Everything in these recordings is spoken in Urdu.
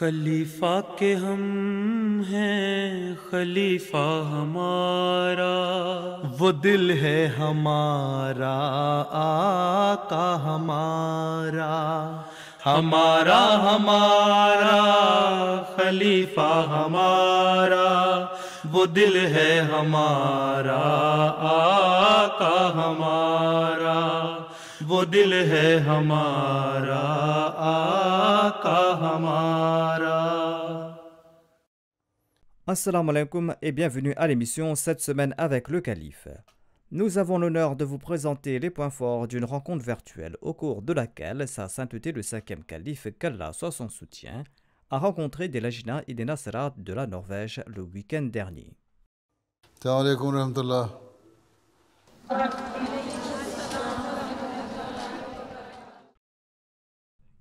خلیفہ کے ہم ہیں خلیفہ ہمارا، وہ دل ہے ہمارا آقا ہمارا، ہمارا ہمارا خلیفہ ہمارا، وہ دل ہے ہمارا آقا ہمارا، وہ دل ہے ہمارا آقا ہمارا۔ Assalamu alaikum et bienvenue à l'émission cette semaine avec le Calife. Nous avons l'honneur de vous présenter les points forts d'une rencontre virtuelle au cours de laquelle Sa Sainteté le 5e Calife, qu'Allah soit son soutien, a rencontré des Lajna et des Nasrat de la Norvège le week-end dernier. السلام علیکم ورحمۃ اللہ۔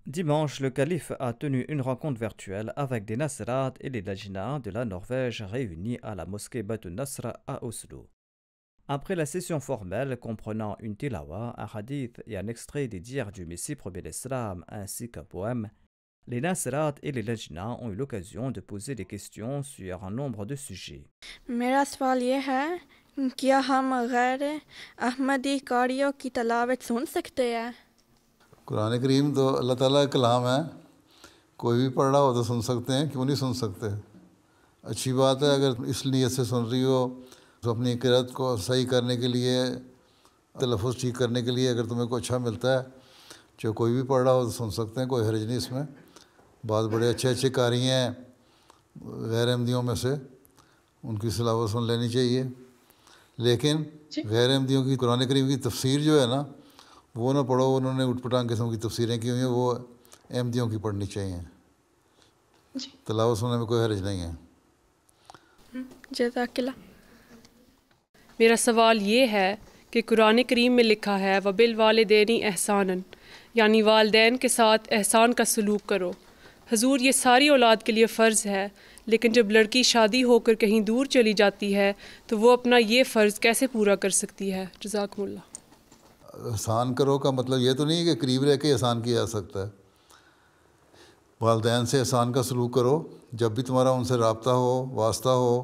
Dimanche, le Calife a tenu une rencontre virtuelle avec des Nasrat et les Lajna de la Norvège réunis à la mosquée Beit Nasr à Oslo. Après la session formelle comprenant une tilawa, un hadith et un extrait des dires du Messie premier l'Islam ainsi qu'un poème, les Nasrat et les Lajna ont eu l'occasion de poser des questions sur un nombre de sujets. میرا سوال یہ ہے کیا ہم غیر احمدی قاریوں کی تلاوت سن سکتے ہیں؟ قرآن کریم تو اللہ تعالیٰ کا کلام ہے، کوئی بھی پڑھ رہا ہو تو سن سکتے ہیں، کیوں نہیں سن سکتے؟ اچھی بات ہے اگر اس نیت سے سن رہی ہو تو اپنی قرأت کو صحیح کرنے کے لیے، تلفظ ٹھیک کرنے کے لیے اگر تمہیں کوئی اچھا ملتا ہے جو کوئی بھی پڑھ رہا ہو تو سن سکتے ہیں، کوئی حرج نہیں اس میں۔ بعض بڑے اچھے اچھے قاری ہیں غیر احمدیوں میں سے، ان کی تلاوت سن لینی چاہیے، لیکن غیر احمدیوں کی قرآن کریم کی تفسیر جو ہے نا وہ نہ پڑھو، انہوں نے اٹھ پٹانگ قسم کی تفسیریں کی ہوئی ہیں، وہ احمدیوں کی پڑھنی چاہیے۔ تلاوت سننے میں کوئی حرج نہیں ہے۔ جزاک اللہ۔ میرا سوال یہ ہے کہ قرآن کریم میں لکھا ہے وَبِالْوَالِدَيْنِ إِحْسَانًا، یعنی والدین کے ساتھ احسان کا سلوک کرو۔ حضور یہ ساری اولاد کے لیے فرض ہے، لیکن جب لڑکی شادی ہو کر کہیں دور چلی جاتی ہے تو وہ اپنا یہ فرض کیسے پورا کر سکتی ہے؟ جزاکم اللہ۔ احسان کرو کا مطلب یہ تو نہیں ہے کہ قریب رہ کے احسان کیا جا سکتا ہے۔ والدین سے احسان کا سلوک کرو، جب بھی تمہارا ان سے رابطہ ہو، واسطہ ہو،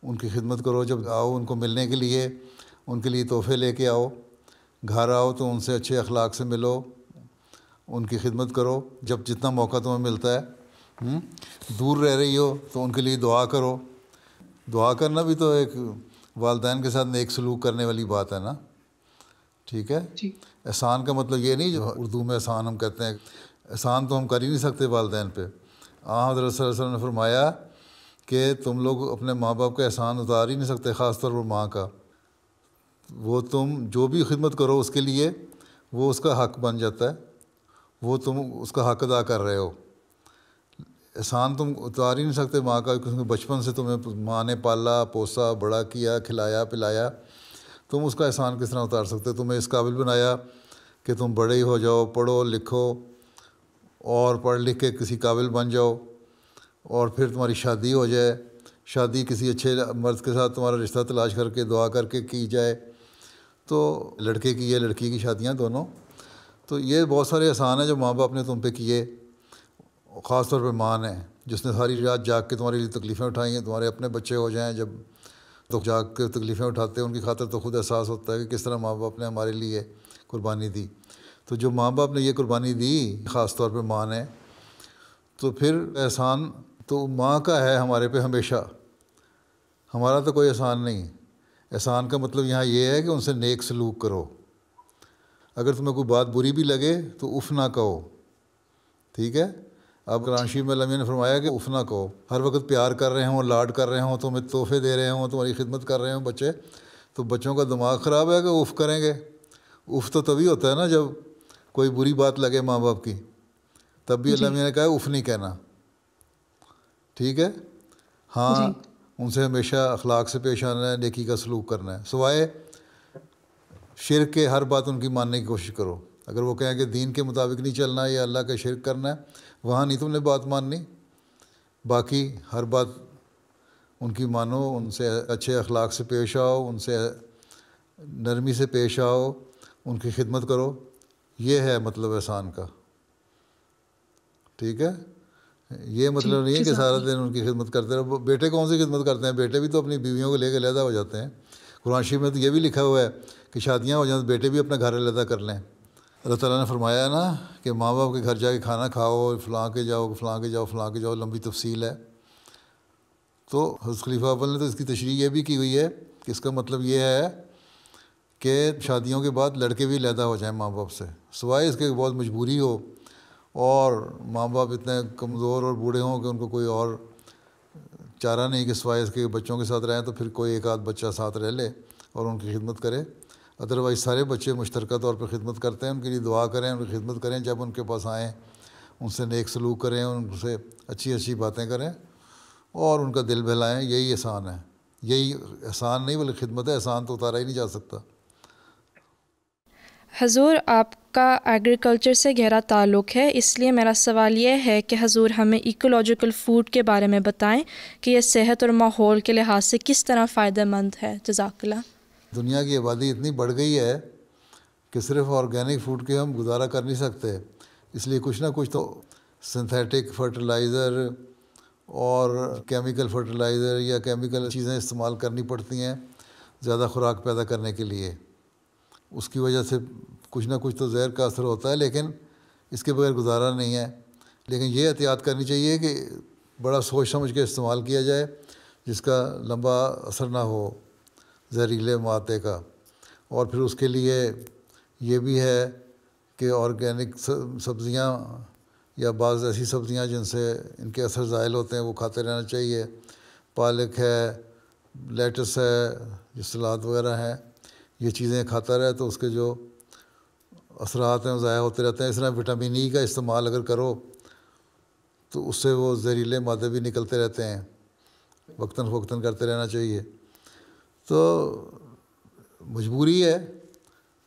ان کی خدمت کرو، جب آؤ ان کو ملنے کے لیے ان کے لیے تحفے لے کے آؤ، گھر آؤ تو ان سے اچھے اخلاق سے ملو، ان کی خدمت کرو جب جتنا موقع تمہیں ملتا ہے۔ دور رہ رہی ہو تو ان کے لیے دعا کرو، دعا کرنا بھی تو ایک والدین کے ساتھ نیک سلوک کرنے والی بات ہے نا، ٹھیک ہے؟ احسان کا مطلب یہ نہیں جو اردو میں احسان ہم کہتے ہیں، احسان تو ہم کر ہی نہیں سکتے والدین پہ۔ حضرت صلی اللہ علیہ وسلم نے فرمایا کہ تم لوگ اپنے ماں باپ کا احسان اتار ہی نہیں سکتے، خاص طور پر ماں کا۔ وہ تم جو بھی خدمت کرو اس کے لیے وہ اس کا حق بن جاتا ہے، وہ تم اس کا حق ادا کر رہے ہو۔ احسان تم اتار ہی نہیں سکتے ماں کا، کیونکہ بچپن سے تمہیں ماں نے پالا پوسا بڑا کیا کھلایا پلایا، تم اس کا احسان کس طرح اتار سکتے؟ تمہیں اس قابل بنایا کہ تم بڑے ہی ہو جاؤ، پڑھو لکھو اور پڑھ لکھ کے کسی قابل بن جاؤ، اور پھر تمہاری شادی ہو جائے، شادی کسی اچھے مرد کے ساتھ تمہارا رشتہ تلاش کر کے دعا کر کے کی جائے، تو لڑکے کی یا لڑکی کی شادیاں دونوں، تو یہ بہت سارے احسان ہیں جو ماں باپ نے تم پہ کیے، خاص طور پہ ماں نے جس نے ساری رات جاگ کے تمہارے لیے تکلیفیں اٹھائی ہیں۔ تمہارے اپنے بچے ہو جائیں جب تو جاگ کے تکلیفیں اٹھاتے ہیں، ان کی خاطر تو خود احساس ہوتا ہے کہ کس طرح ماں باپ نے ہمارے لیے قربانی دی۔ تو جو ماں باپ نے یہ قربانی دی، خاص طور پہ ماں نے، تو پھر احسان تو ماں کا ہے ہمارے پہ ہمیشہ، ہمارا تو کوئی احسان نہیں۔ احسان کا مطلب یہاں یہ ہے کہ ان سے نیک سلوک کرو، اگر تمہیں کوئی بات بری بھی لگے تو اف نہ کہو، ٹھیک ہے؟ اب قرآن شریف میں اللہ نے فرمایا کہ اف نہ کہو، ہر وقت پیار کر رہے ہوں، لاڈ کر رہے ہوں، تمہیں تحفے دے رہے ہوں، تمہاری خدمت کر رہے ہوں بچے، تو بچوں کا دماغ خراب ہے کہ اف کریں گے؟ اف تو تبھی ہوتا ہے نا جب کوئی بری بات لگے ماں باپ کی، تب بھی اللہ نے کہا اف نہیں کہنا، ٹھیک ہے؟ ہاں ان سے ہمیشہ اخلاق سے پیش آنا ہے، نیکی کا سلوک کرنا ہے، سوائے شرک کے ہر بات ان کی ماننے کی کوشش کرو۔ اگر وہ کہیں کہ دین کے مطابق نہیں چلنا یا اللہ کا شرک کرنا ہے، وہاں نہیں تم نے بات ماننی، باقی ہر بات ان کی مانو، ان سے اچھے اخلاق سے پیش آؤ، ان سے نرمی سے پیش آؤ، ان کی خدمت کرو، یہ ہے مطلب احسان کا، ٹھیک ہے؟ یہ مطلب نہیں ہے کہ سارا دن ان کی خدمت کرتے رہو. بیٹے کون سی خدمت کرتے ہیں؟ بیٹے بھی تو اپنی بیویوں کو لے کے علیحدہ ہو جاتے ہیں. قرآن شریف میں تو یہ بھی لکھا ہوا ہے کہ شادیاں ہو جائیں تو بیٹے بھی اپنا گھر علیحدہ کر لیں. اللہ تعالیٰ نے فرمایا ہے نا کہ ماں باپ کے گھر جا کے کھانا کھاؤ، فلاں کے جاؤ، فلاں کے جاؤ، فلاں کے جاؤ، لمبی تفصیل ہے. تو حضرت خلیفہ اول نے تو اس کی تشریح یہ بھی کی ہوئی ہے کہ اس کا مطلب یہ ہے کہ شادیوں کے بعد لڑکے بھی علیحدہ ہو جائیں ماں باپ سے، سوائے اس کے بہت مجبوری ہو اور ماں باپ اتنے کمزور اور بوڑھے ہوں کہ ان کو کوئی اور چارہ نہیں کہ سوائے اس کے بچوں کے ساتھ رہیں، تو پھر کوئی ایک آدھ بچہ ساتھ رہ لے اور ان کی خدمت کرے. ادروائز سارے بچے مشترکہ طور پہ خدمت کرتے ہیں. ان کے لیے دعا کریں، ان کی خدمت کریں، جب ان کے پاس آئیں ان سے نیک سلوک کریں، ان سے اچھی اچھی باتیں کریں اور ان کا دل بہلائیں. یہی احسان ہے. یہی احسان نہیں بلکہ خدمت ہے. احسان تو اتارا ہی نہیں جا سکتا. حضور، آپ کا ایگریکلچر سے گہرا تعلق ہے، اس لیے میرا سوال یہ ہے کہ حضور ہمیں ایکولوجیکل فوڈ کے بارے میں بتائیں کہ یہ صحت اور ماحول کے لحاظ سے کس طرح فائدہ مند ہے. جزاک اللہ. دنیا کی آبادی اتنی بڑھ گئی ہے کہ صرف آرگینک فوڈ کے ہم گزارا کر نہیں سکتے. اس لیے کچھ نہ کچھ تو سنتھیٹک فرٹیلائزر اور کیمیکل فرٹیلائزر یا کیمیکل چیزیں استعمال کرنی پڑتی ہیں زیادہ خوراک پیدا کرنے کے لیے. اس کی وجہ سے کچھ نہ کچھ تو زہر کا اثر ہوتا ہے، لیکن اس کے بغیر گزارا نہیں ہے. لیکن یہ احتیاط کرنی چاہیے کہ بڑا سوچ سمجھ کے استعمال کیا جائے جس کا لمبا اثر نہ ہو زہریلے مادے کا. اور پھر اس کے لیے یہ بھی ہے کہ آرگینک سبزیاں یا بعض ایسی سبزیاں جن سے ان کے اثر زائل ہوتے ہیں وہ کھاتے رہنا چاہیے. پالک ہے، لیٹس ہے، جو سلاد وغیرہ ہیں، یہ چیزیں کھاتا رہے تو اس کے جو اثرات ہیں وہ ضائع ہوتے رہتے ہیں. اس طرح وٹامن ای کا استعمال اگر کرو تو اس سے وہ زہریلے مادے بھی نکلتے رہتے ہیں. وقتاً فوقتاً کرتے رہنا چاہیے. تو مجبوری ہے،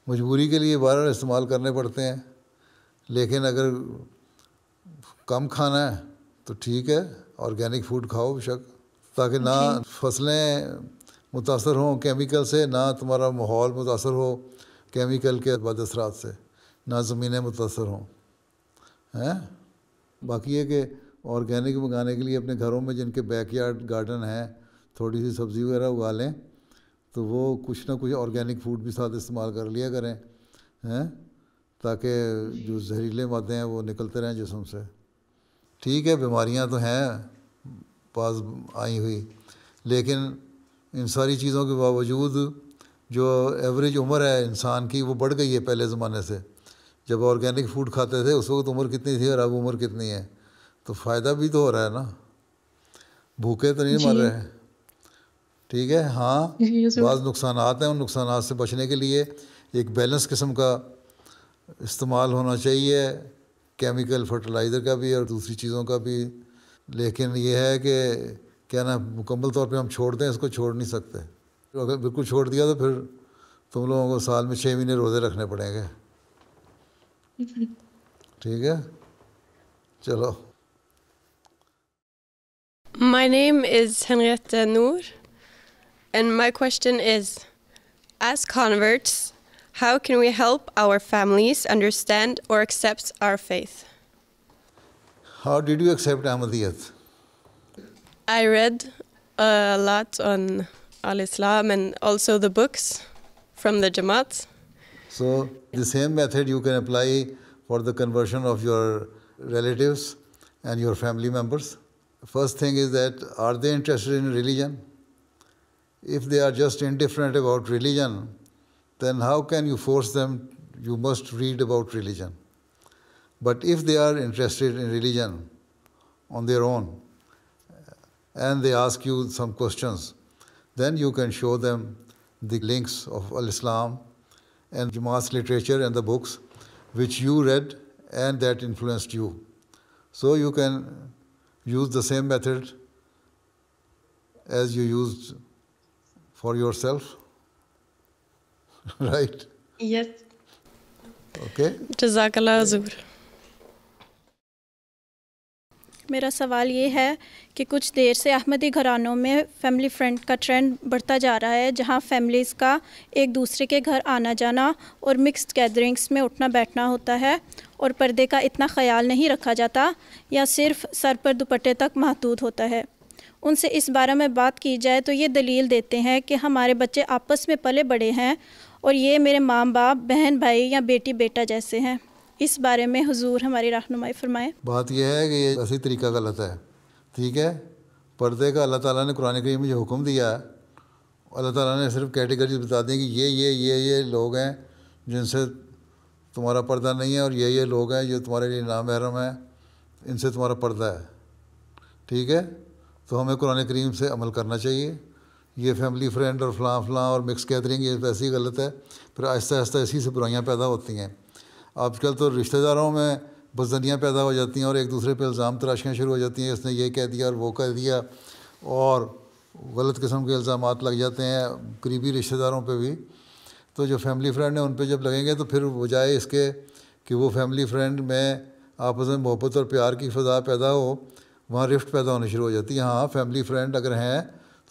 مجبوری کے لیے بار بار استعمال کرنے پڑتے ہیں. لیکن اگر کم کھانا ہے تو ٹھیک ہے، آرگینک فوڈ کھاؤ شک، تاکہ نہ فصلیں متاثر ہوں کیمیکل سے، نہ تمہارا ماحول متاثر ہو کیمیکل کے بد اثرات سے، نہ زمینیں متاثر ہوں. باقی یہ کہ آرگینک منگانے کے لیے اپنے گھروں میں جن کے بیک یارڈ گارڈن ہیں تھوڑی سی سبزی وغیرہ اگا لیں تو وہ کچھ نہ کچھ آرگینک فوڈ بھی ساتھ استعمال کر لیا کریں تاکہ جو زہریلے مادے ہیں وہ نکلتے رہیں جسم سے. ٹھیک ہے، بیماریاں تو ہیں پاس آئی ہوئی، لیکن ان ساری چیزوں کے باوجود جو ایوریج عمر ہے انسان کی وہ بڑھ گئی ہے پہلے زمانے سے. جب آرگینک فوڈ کھاتے تھے اس وقت عمر کتنی تھی اور اب عمر کتنی ہے، تو فائدہ بھی تو ہو رہا ہے نا، بھوکے تو نہیں مر رہے. ٹھیک ہے. ہاں بعض نقصانات ہیں، ان نقصانات سے بچنے کے لیے ایک بیلنس قسم کا استعمال ہونا چاہیے، کیمیکل فرٹیلائزر کا بھی اور دوسری چیزوں کا بھی. لیکن یہ ہے کہ کیا نا مکمل طور پہ ہم چھوڑ دیں، اس کو چھوڑ نہیں سکتے. اگر بالکل چھوڑ دیا تو پھر تم لوگوں کو سال میں 6 مہینے روزے رکھنے پڑیں گے. ٹھیک ہے، چلو. My name is Henriette Noor, and my question is, as converts, how can we help our families understand or accept our faith? How did you accept Ahmadiyyat? I read a lot on Al-Islam and also the books from the Jamaat. So the same method you can apply for the conversion of your relatives and your family members. First thing is that, are they interested in religion? If they are just indifferent about religion, then how can you force them? You must read about religion. But if they are interested in religion on their own and they ask you some questions, then you can show them the links of Al-Islam and Jamaat's literature and the books which you read and that influenced you. So you can use the same method as you used for yourself. Right? Yes. Okay. Jazakallah Hazur. میرا سوال یہ ہے کہ کچھ دیر سے احمدی گھرانوں میں فیملی فرینڈ کا ٹرینڈ بڑھتا جا رہا ہے، جہاں فیملیز کا ایک دوسرے کے گھر آنا جانا اور مکسڈ گیدرنگس میں اٹھنا بیٹھنا ہوتا ہے اور پردے کا اتنا خیال نہیں رکھا جاتا یا صرف سر پر دوپٹے تک محدود ہوتا ہے۔ ان سے اس بارے میں بات کی جائے تو یہ دلیل دیتے ہیں کہ ہمارے بچے آپس میں پلے بڑے ہیں اور یہ میرے ماں باپ، بہن بھائی یا بیٹی بیٹا جیسے ہیں۔ اس بارے میں حضور ہماری رہنمائی فرمائیں۔ بات یہ ہے کہ یہ ایسی طریقہ غلط ہے، ٹھیک ہے۔ پردے کا اللہ تعالیٰ نے قرآن کریم میں جو حکم دیا ہے، اللہ تعالیٰ نے صرف کیٹیگریز بتا دیں کہ یہ لوگ ہیں جن سے تمہارا پردہ نہیں ہے، اور یہ لوگ ہیں جو تمہارے لیے نامحرم ہیں، ان سے تمہارا پردہ ہے، ٹھیک ہے۔ تو ہمیں قرآن کریم سے عمل کرنا چاہیے۔ یہ فیملی فرینڈ اور فلاں اور مکس گیدرنگ یہ ویسے ہی غلط ہے، پھر آہستہ آہستہ اسی سے برائیاں پیدا ہوتی ہیں۔ آج کل تو رشتہ داروں میں بدزنیاں پیدا ہو جاتی ہیں اور ایک دوسرے پہ الزام تراشیاں شروع ہو جاتی ہیں، اس نے یہ کہہ دیا اور وہ کہہ دیا، اور غلط قسم کے الزامات لگ جاتے ہیں قریبی رشتہ داروں پہ بھی۔ تو جو فیملی فرینڈ ہیں ان پہ جب لگیں گے تو پھر بجائے اس کے کہ وہ فیملی فرینڈ میں آپس میں محبت اور پیار کی فضا پیدا ہو، وہاں رفٹ پیدا ہونی شروع ہو جاتی ہے۔ ہاں فیملی فرینڈ اگر ہیں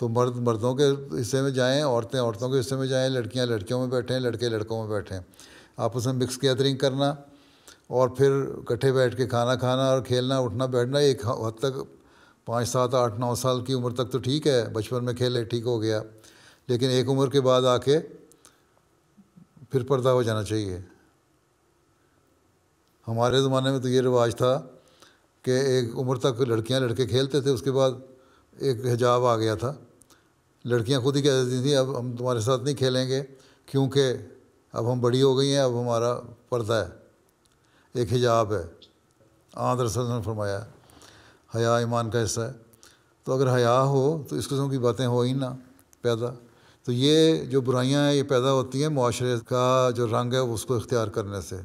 تو مرد مردوں کے حصے میں جائیں، عورتیں عورتوں کے حصے میں جائیں، لڑکیاں لڑکیوں میں بیٹھیں، لڑکے لڑکوں میں بیٹھیں، آپس میں مکس گیدرنگ کرنا اور پھر اکٹھے بیٹھ کے کھانا کھانا اور کھیلنا اٹھنا بیٹھنا ایک حد تک 5 7 8 9 سال کی عمر تک تو ٹھیک ہے، بچپن میں کھیلے ٹھیک ہو گیا، لیکن ایک عمر کے بعد آ کے پھر پردہ ہو جانا چاہیے۔ ہمارے زمانے میں تو یہ رواج تھا کہ ایک عمر تک لڑکیاں لڑکے کھیلتے تھے، اس کے بعد ایک حجاب آ گیا تھا، لڑکیاں خود ہی کہہ دیتی تھیں اب ہم تمہارے ساتھ نہیں کھیلیں گے کیونکہ اب ہم بڑی ہو گئی ہیں، اب ہمارا پردہ ہے، ایک حجاب ہے۔ آن رسول نے فرمایا حیا ایمان کا حصہ ہے، تو اگر حیا ہو تو اس قسم کی باتیں ہو ہی نہ پیدا۔ تو یہ جو برائیاں ہیں یہ پیدا ہوتی ہیں معاشرے کا جو رنگ ہے اس کو اختیار کرنے سے،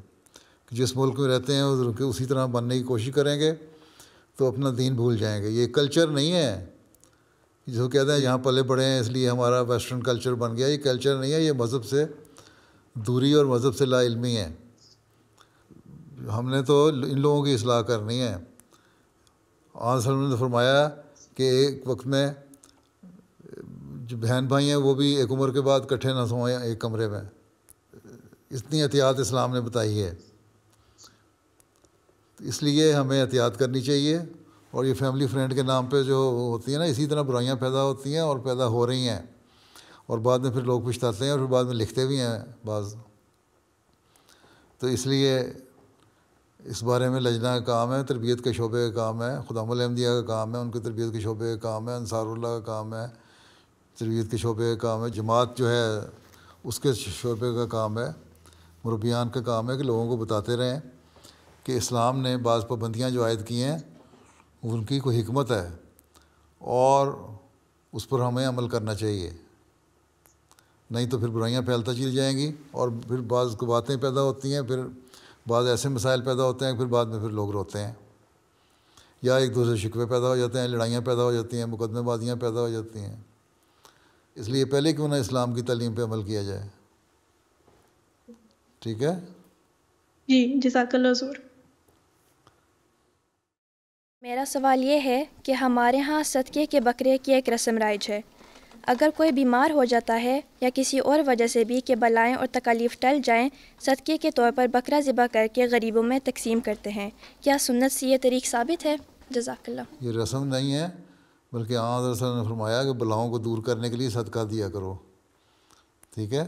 جس ملک میں رہتے ہیں اسی طرح بننے کی کوشش کریں گے تو اپنا دین بھول جائیں گے۔ یہ کلچر نہیں ہے جس کو کہتے ہیں یہاں پلے بڑے ہیں اس لیے ہمارا ویسٹرن کلچر بن گیا، یہ کلچر نہیں ہے، یہ مذہب سے دوری اور مذہب سے لا علمی ہے۔ ہم نے تو ان لوگوں کی اصلاح کرنی ہے۔ آن صلی اللہ علیہ وسلم نے فرمایا کہ ایک وقت میں جو بہن بھائی ہیں وہ بھی ایک عمر کے بعد اکٹھے نہ سوئیں ایک کمرے میں، اتنی احتیاط اسلام نے بتائی ہے۔ اس لیے ہمیں احتیاط کرنی چاہیے، اور یہ فیملی فرینڈ کے نام پہ جو ہوتی ہیں نا اسی طرح برائیاں پیدا ہوتی ہیں اور پیدا ہو رہی ہیں، اور بعد میں پھر لوگ پچھتاتے ہیں اور پھر بعد میں لکھتے بھی ہیں بعض۔ تو اس لیے اس بارے میں لجنہ کا کام ہے، تربیت کے شعبے کا کام ہے، خدام الاحمدیہ کا کام ہے، ان کے تربیت کے شعبے کا کام ہے، انصار اللہ کا کام ہے، تربیت کے شعبے کا کام ہے، جماعت جو ہے اس کے شعبے کا کام ہے، مربیان کا کام ہے کہ لوگوں کو بتاتے رہیں کہ اسلام نے بعض پابندیاں جو عائد کی ہیں ان کی کوئی حکمت ہے اور اس پر ہمیں عمل کرنا چاہیے، نہیں تو پھر برائیاں پھیلتا چلی جائیں گی اور پھر بعض باتیں پیدا ہوتی ہیں، پھر بعض ایسے مسائل پیدا ہوتے ہیں پھر بعد میں پھر لوگ روتے ہیں، یا ایک دوسرے شکوے پیدا ہو جاتے ہیں، لڑائیاں پیدا ہو جاتی ہیں، مقدمے بازیاں پیدا ہو جاتی ہیں۔ اس لیے پہلے کیوں نہ اسلام کی تعلیم پہ عمل کیا جائے، ٹھیک ہے؟ جی جزاک اللہ حضور۔ میرا سوال یہ ہے کہ ہمارے ہاں صدقے کے بکرے کی ایک رسم رائج ہے۔ اگر کوئی بیمار ہو جاتا ہے یا کسی اور وجہ سے بھی کہ بلائیں اور تکالیف ٹل جائیں، صدقے کے طور پر بکرا ذبح کر کے غریبوں میں تقسیم کرتے ہیں۔ کیا سنت سے یہ طریق ثابت ہے؟ جزاک اللہ۔ یہ رسم نہیں ہے بلکہ آن رسول نے فرمایا کہ بلاؤں کو دور کرنے کے لیے صدقہ دیا کرو، ٹھیک ہے؟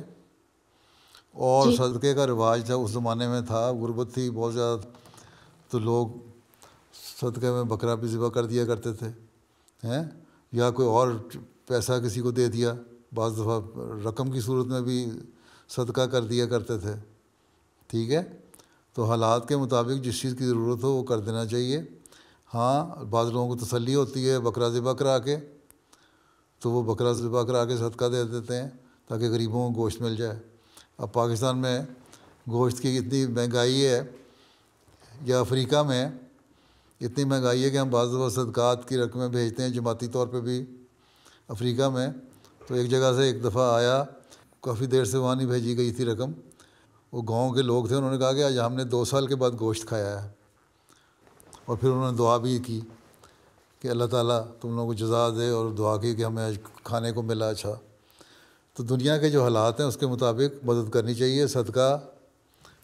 اور صدقے کا رواج تھا اس زمانے میں، تھا غربت تھی بہت زیادہ، تو لوگ صدقے میں بکرا بھی ذبح کر دیا کرتے تھے ہیں، یا کوئی اور پیسہ کسی کو دے دیا، بعض دفعہ رقم کی صورت میں بھی صدقہ کر دیا کرتے تھے، ٹھیک ہے؟ تو حالات کے مطابق جس چیز کی ضرورت ہو وہ کر دینا چاہیے۔ ہاں بعض لوگوں کو تسلی ہوتی ہے بکرا ذبح کرا کے، تو وہ بکرا ذبح کرا کے صدقہ دے دیتے ہیں تاکہ غریبوں کو گوشت مل جائے۔ اب پاکستان میں گوشت کی اتنی مہنگائی ہے، یا افریقہ میں اتنی مہنگائی ہے کہ ہم بعض دفعہ صدقات کی رقمیں بھیجتے ہیں جماعتی طور پہ بھی افریقہ میں۔ تو ایک جگہ سے ایک دفعہ آیا، کافی دیر سے وہاں نہیں بھیجی گئی تھی رقم، وہ گاؤں کے لوگ تھے، انہوں نے کہا کہ آج ہم نے 2 سال کے بعد گوشت کھایا ہے، اور پھر انہوں نے دعا بھی کی کہ اللہ تعالیٰ تم لوگوں کو جزا دے، اور دعا کی کہ ہمیں آج کھانے کو ملا اچھا. تو دنیا کے جو حالات ہیں اس کے مطابق مدد کرنی چاہیے. صدقہ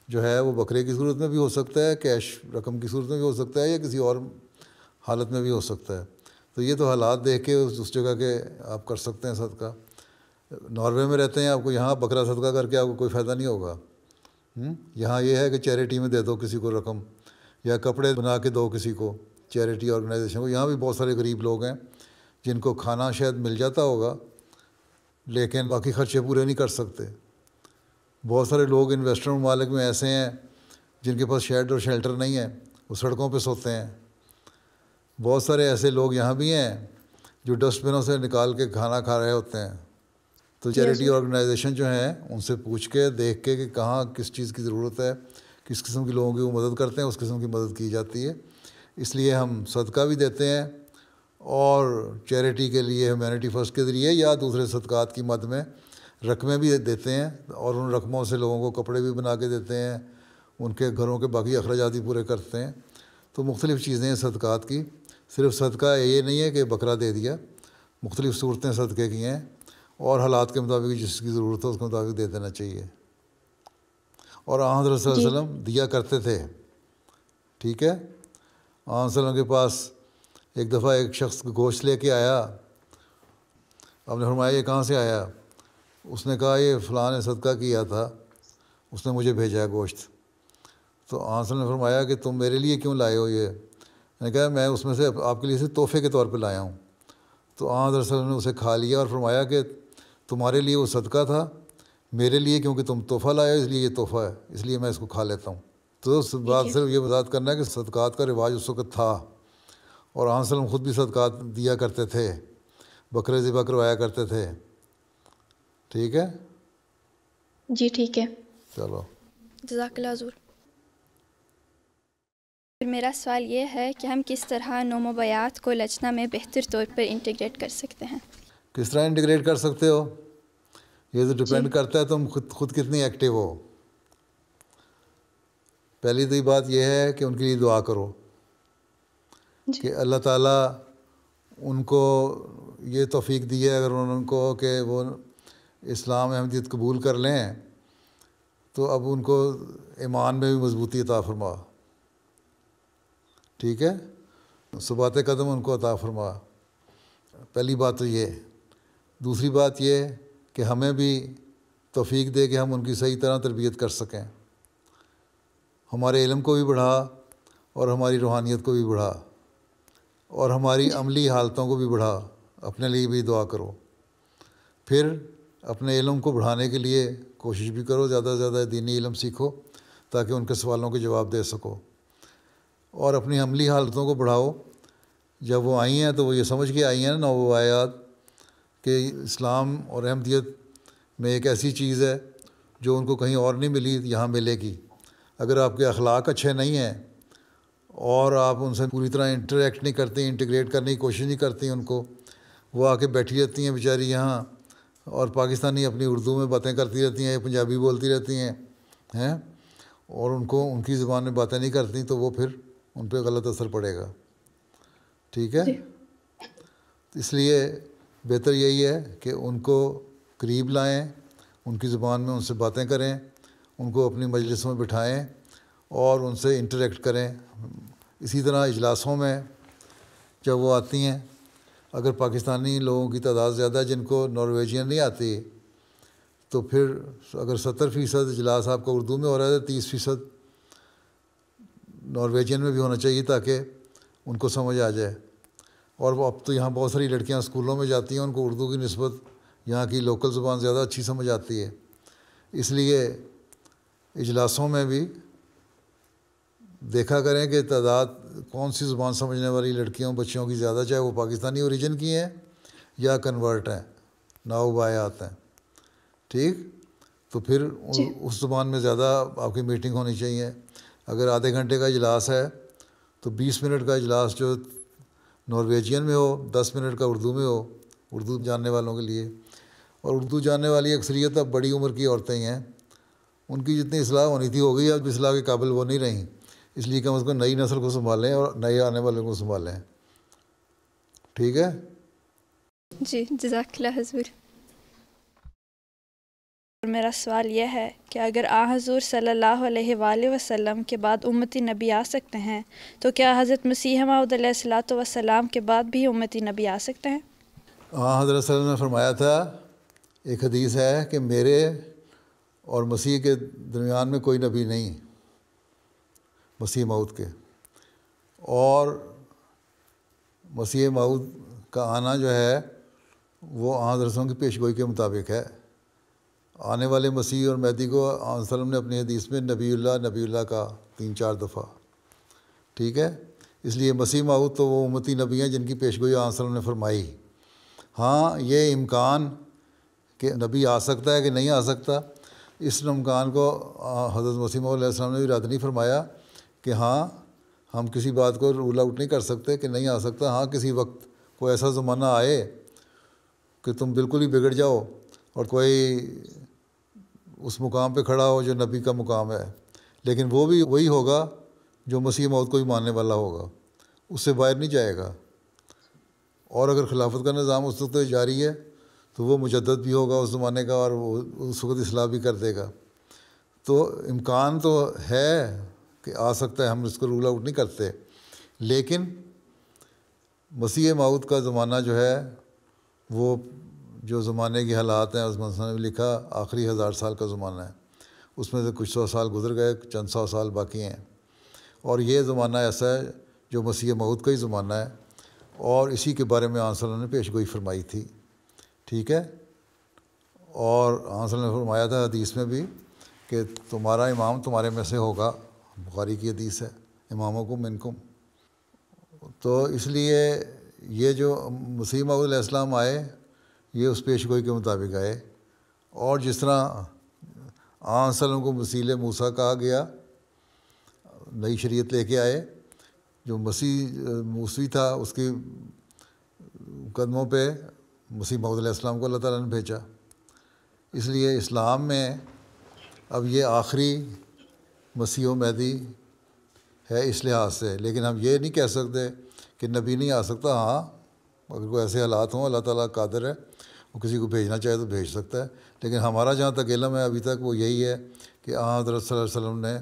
جو ہے وہ بکرے کی صورت میں بھی ہو سکتا ہے، کیش رقم کی صورت میں بھی ہو سکتا ہے، یا کسی اور حالت میں بھی ہو سکتا ہے. تو یہ تو حالات دیکھ کے اس جگہ کے آپ کر سکتے ہیں صدقہ. ناروے میں رہتے ہیں، آپ کو یہاں بکرا صدقہ کر کے آپ کو کوئی فائدہ نہیں ہوگا. یہاں یہ ہے کہ چیریٹی میں دے دو کسی کو رقم، یا کپڑے بنا کے دو کسی کو چیریٹی آرگنائزیشن کو. یہاں بھی بہت سارے غریب لوگ ہیں جن کو کھانا شاید مل جاتا ہوگا لیکن باقی خرچے پورے نہیں کر سکتے. بہت سارے لوگ ان ویسٹرن ممالک میں ایسے ہیں جن کے پاس شیڈ اور شیلٹر نہیں ہے، وہ سڑکوں پہ سوتے ہیں. بہت سارے ایسے لوگ یہاں بھی ہیں جو ڈسٹ بنوں سے نکال کے کھانا کھا رہے ہوتے ہیں. تو چیریٹی آرگنائزیشن جو ہیں ان سے پوچھ کے دیکھ کے کہ کہاں کس چیز کی ضرورت ہے، کس قسم کے لوگوں کی وہ مدد کرتے ہیں، اس قسم کی مدد کی جاتی ہے. اس لیے ہم صدقہ بھی دیتے ہیں، اور چیریٹی کے لیے ہیومینٹی فرسٹ کے ذریعے یا دوسرے صدقات کی مد میں رقمیں بھی دیتے ہیں، اور ان رقموں سے لوگوں کو کپڑے بھی بنا کے دیتے ہیں، ان کے گھروں کے باقی اخراجات بھی پورے کرتے ہیں. تو مختلف چیزیں ہیں صدقات کی. صرف صدقہ یہ نہیں ہے کہ بکرا دے دیا، مختلف صورتیں صدقے کی ہیں، اور حالات کے مطابق جس کی ضرورت ہے اس کے مطابق دے دینا چاہیے. اور حضرت صلی اللہ علیہ وسلم دیا کرتے تھے. ٹھیک ہے، حضرت صلی اللہ علیہ وسلم کے پاس ایک دفعہ ایک شخص گوشت لے کے آیا. آپ نے فرمایا یہ کہاں سے آیا؟ اس نے کہا یہ فلاں نے صدقہ کیا تھا، اس نے مجھے بھیجا ہے گوشت. تو حضرت صلی اللہ علیہ وسلم نے فرمایا کہ تم میرے لیے کیوں لائے ہو یہ؟ میں نے کہا میں اس میں سے آپ کے لیے سے تحفے کے طور پہ لایا ہوں. تو حضرت صلی اللہ علیہ وسلم نے اسے کھا لیا اور فرمایا کہ تمہارے لیے وہ صدقہ تھا، میرے لیے کیونکہ تم تحفہ لائے ہو اس لیے یہ تحفہ ہے، اس لیے میں اس کو کھا لیتا ہوں. تو بات صرف یہ وضاحت کرنا ہے کہ صدقات کا رواج اس وقت تھا، اور حضرت صلی اللہ علیہ وسلم خود بھی صدقات دیا کرتے تھے، بکرے ذبح کروایا کرتے تھے. ٹھیک ہے جی ٹھیک ہے، چلو جزاک اللہ حضور. پھر میرا سوال یہ ہے کہ ہم کس طرح نوم و بیات کو لچنا میں بہتر طور پر انٹیگریٹ کر سکتے ہیں؟ کس طرح انٹیگریٹ کر سکتے ہو؟ یہ تو ڈپینڈ کرتا ہے تم خود کتنی ایکٹیو ہو. پہلی تو بات یہ ہے کہ ان کے لیے دعا کرو کہ اللہ تعالیٰ ان کو یہ توفیق دی ہے، اگر ان کو کہ وہ اسلام احمدیت قبول کر لیں تو اب ان کو ایمان میں بھی مضبوطی عطا فرما. ٹھیک ہے، ثبات قدم ان کو عطا فرما. پہلی بات تو یہ. دوسری بات یہ کہ ہمیں بھی توفیق دے کہ ہم ان کی صحیح طرح تربیت کر سکیں. ہمارے علم کو بھی بڑھا، اور ہماری روحانیت کو بھی بڑھا، اور ہماری عملی حالتوں کو بھی بڑھا. اپنے لیے بھی دعا کرو. پھر اپنے علم کو بڑھانے کے لیے کوشش بھی کرو، زیادہ سے زیادہ دینی علم سیکھو تاکہ ان کے سوالوں کے جواب دے سکو. اور اپنی عملی حالتوں کو بڑھاؤ. جب وہ آئی ہیں تو وہ یہ سمجھ کے آئی ہیں نو آیات کہ اسلام اور احمدیت میں ایک ایسی چیز ہے جو ان کو کہیں اور نہیں ملی، یہاں ملے گی. اگر آپ کے اخلاق اچھے نہیں ہیں اور آپ ان سے پوری طرح انٹریکٹ نہیں کرتی، انٹیگریٹ کرنے کی کوشش نہیں کرتی ان کو، وہ آ کے بیٹھی رہتی ہیں بیچاری یہاں، اور پاکستانی اپنی اردو میں باتیں کرتی رہتی ہیں، پنجابی بولتی رہتی ہیں اور ان کو ان کی زبان میں باتیں نہیں کرتی، تو وہ پھر ان پہ غلط اثر پڑے گا. ٹھیک ہے، اس لیے بہتر یہی ہے کہ ان کو قریب لائیں، ان کی زبان میں ان سے باتیں کریں، ان کو اپنی مجلس میں بٹھائیں اور ان سے انٹریکٹ کریں. اسی طرح اجلاسوں میں جب وہ آتی ہیں، اگر پاکستانی لوگوں کی تعداد زیادہ ہے جن کو نارویجین نہیں آتی، تو پھر اگر 70% اجلاس آپ کا اردو میں ہو رہا ہے تو 30% نارویجین میں بھی ہونا چاہیے تاکہ ان کو سمجھ آ جائے. اور وہ اب تو یہاں بہت ساری لڑکیاں اسکولوں میں جاتی ہیں، ان کو اردو کی نسبت یہاں کی لوکل زبان زیادہ اچھی سمجھ آتی ہے. اس لیے اجلاسوں میں بھی دیکھا کریں کہ تعداد کون سی زبان سمجھنے والی لڑکیوں بچیوں کی زیادہ، چاہے وہ پاکستانی اوریجن کی ہیں یا کنورٹ ہیں، ناؤبایات ہیں. ٹھیک، تو پھر اس زبان میں زیادہ آپ کی میٹنگ ہونی چاہیے. اگر آدھے گھنٹے کا اجلاس ہے تو 20 منٹ کا اجلاس جو نارویجین میں ہو، 10 منٹ کا اردو میں ہو، اردو جاننے والوں کے لیے. اور اردو جاننے والی اکثریت اب بڑی عمر کی عورتیں ہیں، ان کی جتنی اصلاح ہونی تھی ہو گئی، اب اصلاح کے قابل وہ نہیں رہیں. اس لیے کہ ہم اس کو نئی نسل کو سنبھالیں اور نئے آنے والوں کو سنبھالیں. ٹھیک ہے. جی جزاک اللہ حضور. میرا سوال یہ ہے کہ اگر حضور صلی اللہ علیہ وآلہ وسلم کے بعد امتی نبی آ سکتے ہیں تو کیا حضرت مسیح موعود علیہ الصلوۃ والسلام کے بعد بھی امتی نبی آ سکتے ہیں؟ حضرت صلی اللہ علیہ وسلم نے فرمایا تھا، ایک حدیث ہے کہ میرے اور مسیح کے درمیان میں کوئی نبی نہیں، مسیح موعود کے. اور مسیح موعود کا آنا جو ہے وہ حضرت صلی اللہ علیہ وسلم کی پیشگوئی کے مطابق ہے. آنے والے مسیح اور مہدی کو حضرت صلی اللہ علیہ وسلم نے اپنی حدیث میں نبی اللہ کہا 3-4 دفعہ. ٹھیک ہے. اس لیے مسیح موعود تو وہ امتی نبی ہیں جن کی پیشگوئی حضرت صلی اللہ علیہ وسلم نے فرمائی. ہاں یہ امکان کہ نبی آ سکتا ہے کہ نہیں آ سکتا، اس امکان کو حضرت مسیح موعود علیہ السلام نے بھی رد نہیں فرمایا کہ ہاں ہم کسی بات کو رول آؤٹ نہیں کر سکتے کہ نہیں آ سکتا. ہاں کسی وقت کوئی ایسا زمانہ آئے کہ تم بالکل ہی بگڑ جاؤ اور کوئی اس مقام پہ کھڑا ہو جو نبی کا مقام ہے، لیکن وہ بھی وہی ہوگا جو مسیح موعود کو ہی ماننے والا ہوگا، اس سے باہر نہیں جائے گا. اور اگر خلافت کا نظام اس وقت جاری ہے تو وہ مجدد بھی ہوگا اس زمانے کا، اور وہ اس وقت اصلاح بھی کر دے گا. تو امکان تو ہے کہ آ سکتا ہے، ہم اس کو رول آؤٹ نہیں کرتے. لیکن مسیح موعود کا زمانہ جو ہے وہ جو زمانے کے حالات ہیں، اس منصور نے لکھا آخری 1000 سال کا زمانہ ہے، اس میں سے کچھ 100 سال گزر گئے، چند 100 سال باقی ہیں. اور یہ زمانہ ایسا ہے جو مسیح موعود کا ہی زمانہ ہے، اور اسی کے بارے میں آن صلی اللہ علیہ وسلم نے پیشگوئی فرمائی تھی. ٹھیک ہے. اور آن صلی اللہ علیہ وسلم نے فرمایا تھا حدیث میں بھی کہ تمہارا امام تمہارے میں سے ہوگا، بخاری کی حدیث ہے، امامکم منکم. تو اس لیے یہ جو مسیح موعود علیہ السلام آئے یہ اس پیشگوئی کے مطابق آئے. اور جس طرح آن صلی اللہ علیہ وسلم کو مسیح موسیٰ کہا گیا، نئی شریعت لے کے آئے، جو مسیح موسوی تھا اس کی قدموں پہ مسیح موعود علیہ السلام کو اللہ تعالیٰ نے بھیجا. اس لیے اسلام میں اب یہ آخری مسیح و مہدی ہے اس لحاظ سے. لیکن ہم یہ نہیں کہہ سکتے کہ نبی نہیں آ سکتا. ہاں اگر کوئی ایسے حالات ہوں، اللہ تعالیٰ قادر ہے، وہ کسی کو بھیجنا چاہے تو بھیج سکتا ہے. لیکن ہمارا جہاں تک علم ہے ابھی تک وہ یہی ہے کہ حضرت صلی اللہ علیہ وسلم نے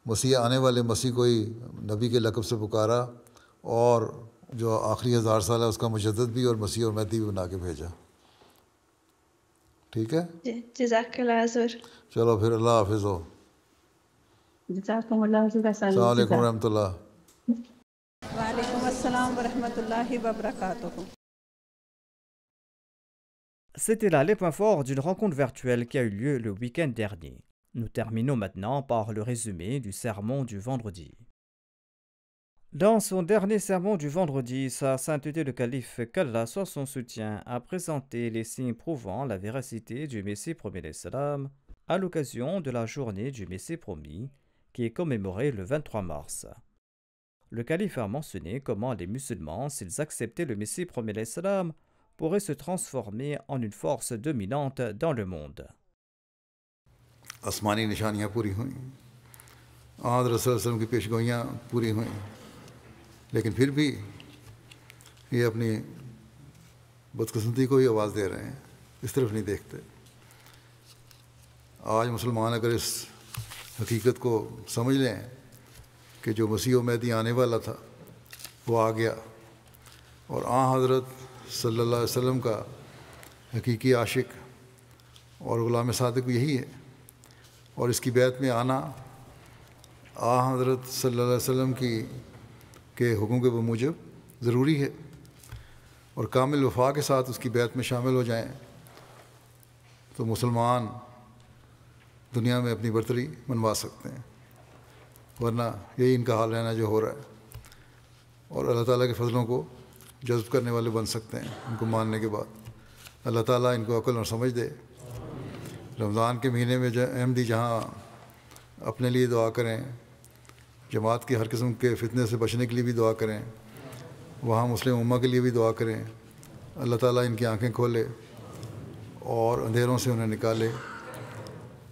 مسیح آنے والے مسیح کو ہی نبی کے لقب سے پکارا، اور جو آخری 1000 سال ہے اس کا مجدد بھی اور مسیح اور مہدی بھی بنا کے بھیجا. ٹھیک ہے. جزاک اللہ حضور. چلو پھر اللہ حافظ ہو. جزاکم اللہ حضور. السلام علیکم ورحمۃ اللہ. وعلیکم السلام ورحمۃ اللہ وبرکاتہ. C'était là les points forts d'une rencontre virtuelle qui a eu lieu le week-end dernier. Nous terminons maintenant par le résumé du sermon du vendredi. Dans son dernier sermon du vendredi, Sa Sainteté le Calife, qu'Allah soit son soutien, a présenté les signes prouvant la véracité du Messie promis l'Islam à l'occasion de la journée du Messie promis, qui est commémorée le 23 mars. Le Calife a mentionné comment les musulmans, s'ils acceptaient le Messie promis l'Islam, pourraient se transformer en une force dominante dans le monde. آسمانی نشانیاں پوری ہوئیں، حضرت صلی اللہ علیہ وسلم کی پیشگوئیاں پوری ہوئیں، لیکن پھر بھی یہ اپنی بدقسمتی کو ہی آواز دے رہے ہیں، اس طرف نہیں دیکھتے. آج مسلمان اگر اس حقیقت کو سمجھ لیں کہ جو مسیح و مہدی آنے والا تھا وہ آ گیا، اور حضرت صلی اللہ علیہ وسلم کا حقیقی عاشق اور غلام صادق یہی ہے، اور اس کی بیعت میں آنا حضرت صلی اللہ علیہ وسلم کے حکم کے بموجب ضروری ہے، اور کامل وفا کے ساتھ اس کی بیعت میں شامل ہو جائیں تو مسلمان دنیا میں اپنی برتری منوا سکتے ہیں، ورنہ یہی ان کا حال رہنا جو ہو رہا ہے. اور اللہ تعالیٰ کے فضلوں کو جذب کرنے والے بن سکتے ہیں ان کو ماننے کے بعد. اللہ تعالیٰ ان کو عقل اور سمجھ دے. رمضان کے مہینے میں احمدی جہاں اپنے لیے دعا کریں، جماعت کے ہر قسم کے فتنے سے بچنے کے لیے بھی دعا کریں، وہاں مسلم امہ کے لیے بھی دعا کریں. اللہ تعالیٰ ان کی آنکھیں کھولے اور اندھیروں سے انہیں نکالے،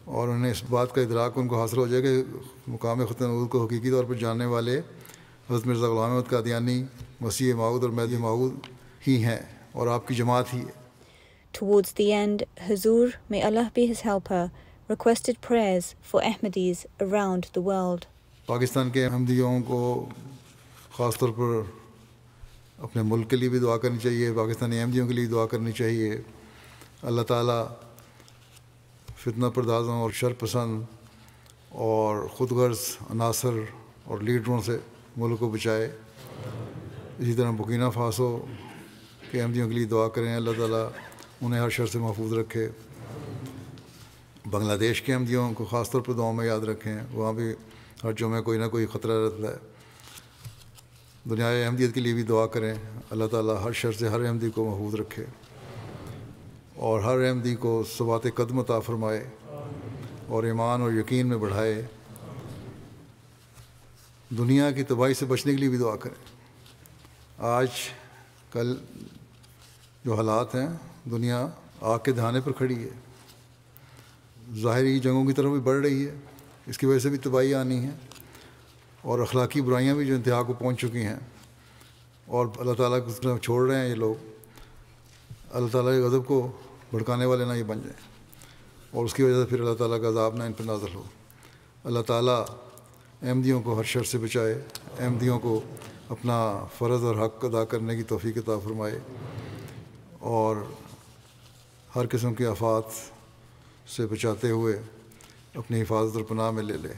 اور انہیں اس بات کا ادراک ان کو حاصل ہو جائے کہ مقام ختم نبوت کو حقیقی طور پر جاننے والے حضرت مرزا غلام احمد قادیانی مسیح موعود اور مہدی موعود ہی ہیں اور آپ کی جماعت ہی ہے۔ Towards the end, Hazur, may Allah be his helper, requested prayers for Ahmadis around the world. Pakistan کے احمدیوں کو خاص طور پر اپنے ملک کے لیے بھی دعا کرنی چاہیے، پاکستانی احمدیوں کے لیے دعا کرنی چاہیے۔ اللہ تعالیٰ فتنہ پردازوں اور شر پسند اور خود غرض عناصر اور لیڈروں سے ملک کو بچائے۔ اسی طرح برکینا فاسو کے احمدیوں کے لیے دعا کریں، اللہ تعالیٰ انہیں ہر شر سے محفوظ رکھے۔ بنگلہ دیش کے احمدیوں کو خاص طور پر دعاؤں میں یاد رکھیں، وہاں بھی ہر جمعے کوئی نہ کوئی خطرہ رہتا ہے۔ دنیائے احمدیت کے لیے بھی دعا کریں، اللہ تعالیٰ ہر شر سے ہر احمدی کو محفوظ رکھے اور ہر احمدی کو ثبات قدم عطا فرمائے اور ایمان اور یقین میں بڑھائے۔ دنیا کی تباہی سے بچنے کے لیے بھی دعا کریں۔ آج کل جو حالات ہیں، دنیا آگ کے دہانے پر کھڑی ہے، ظاہری جنگوں کی طرف بھی بڑھ رہی ہے، اس کی وجہ سے بھی تباہی آنی ہے اور اخلاقی برائیاں بھی جو انتہا کو پہنچ چکی ہیں اور اللہ تعالیٰ کو طرف چھوڑ رہے ہیں یہ لوگ۔ اللہ تعالیٰ کے غضب کو بھڑکانے والے نہ یہ بن جائیں اور اس کی وجہ سے پھر اللہ تعالیٰ کا عذاب نہ ان پر نازل ہو۔ اللہ تعالیٰ احمدیوں کو ہر شر سے بچائے، احمدیوں کو اپنا فرض اور حق ادا کرنے کی توفیق عطا فرمائے اور ہر قسم کے آفات سے بچاتے ہوئے اپنی حفاظت اور پناہ میں لے لے۔